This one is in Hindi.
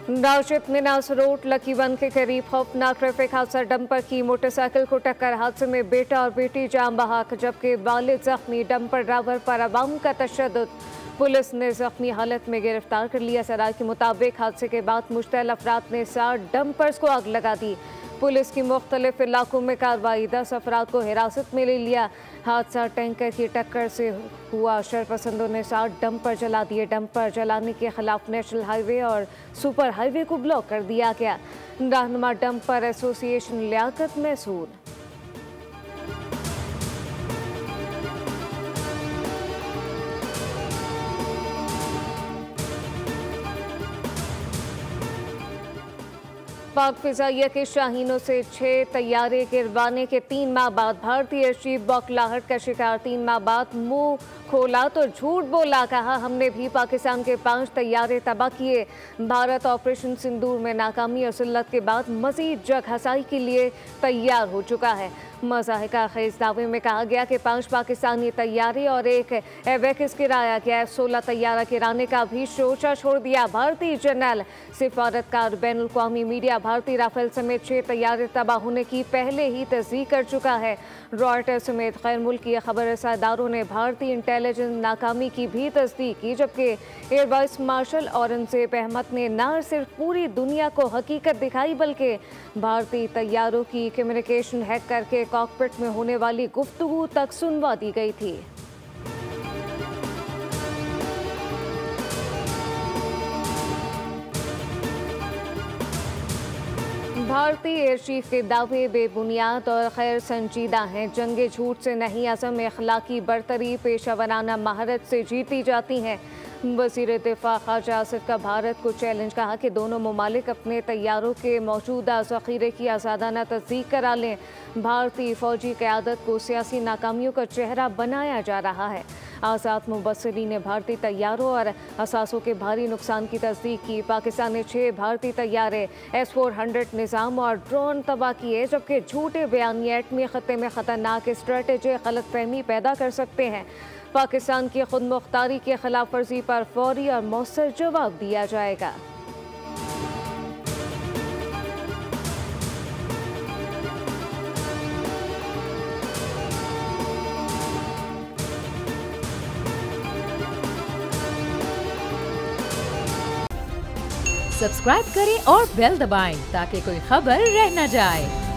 राशिद मिनास रोड लकीवन के करीब खौफनाक ट्रैफिक हादसा। डंपर की मोटरसाइकिल को टक्कर। हादसे में बेटा और बेटी जान बहक जबकि वालिद जख्मी। डंपर ड्राइवर पर अवाम का तशद्दुद। पुलिस ने जख्मी हालत में गिरफ्तार कर लिया। सराय के मुताबिक हादसे के बाद मुश्तल अफराद ने 60 डंपर्स को आग लगा दी। पुलिस की मुख्तलिफ इलाकों में कार्रवाई। 10 अफराद को हिरासत में ले लिया। हादसा टैंकर की टक्कर से हुआ। शरपसंदों ने 60 डंपर जला दिए। डंपर जलाने के खिलाफ नेशनल हाईवे और सुपर हाईवे को ब्लॉक कर दिया गया। रहनुमा डंपर एसोसिएशन लियाकत महसूद। पाक फिजाइया के शाहीनों से 6 तैयारे गिरवाने के 3 माह बाद भारतीय चीफ बौखलाहट का शिकार। 3 माह बाद मुंह खोला तो झूठ बोला। कहा हमने भी पाकिस्तान के 5 तैयारे तबाह किए। भारत ऑपरेशन सिंदूर में नाकामी और जिल्लत के बाद मजीद जग हसाई के लिए तैयार हो चुका है। मज़ाहिका खेज दावे में कहा गया कि 5 पाकिस्तानी तैयारे और एक एवेक्स गिराया गया। 16 तैयारा गिराने का भी शोशा छोड़ दिया। भारतीय जर्नल सिफारतकार बैनुल अक़वामी मीडिया भारतीय राफेल समेत 6 तैयारे तबाह होने की पहले ही तस्दीक कर चुका है। रॉयटर्स समेत गैर मुल्की खबर रसादारों ने भारतीय इंटेलिजेंस नाकामी की भी तस्दीक की, जबकि air vice marshal Aurangzeb Ahmed ने न सिर्फ पूरी दुनिया को हकीकत दिखाई बल्कि भारतीय तैयारों की कम्युनिकेशन हैक करके कॉकपिट में होने वाली गुफ्तगू तक सुनवा दी गई थी। भारतीय एयर चीफ के दावे बेबुनियाद और खैर संजीदा हैं। जंगे झूठ से नहीं, अज़म अखलाकी बरतरी पेशा वराना महारत से जीती जाती हैं। वज़ीर दिफा ख़ाजा आसिफ का भारत को चैलेंज। कहा कि दोनों ममालिक अपने तैयारों के मौजूदा ज़ख़ीरे की आज़ादाना तस्दीक करा लें। भारतीय फ़ौजी क़यादत को सियासी नाकामियों का चेहरा बनाया जा रहा है। आज़ाद मुबस्सिरीन ने भारतीय तैयारों और असासों के भारी नुकसान की तस्दीक की। पाकिस्तान ने 6 भारतीय तैयारे S-400 निज़ाम और ड्रोन तबाह किए, जबकि झूठे बयानिए एटमी ख़त्ते में ख़तरनाक स्ट्रेटेजी गलतफहमी पैदा कर सकते हैं। पाकिस्तान की खुद मुख्तारी की खिलाफ वर्जी पर फौरी और मौसर जवाब दिया जाएगा। सब्सक्राइब करें और बेल दबाएं ताकि कोई खबर रह न जाए।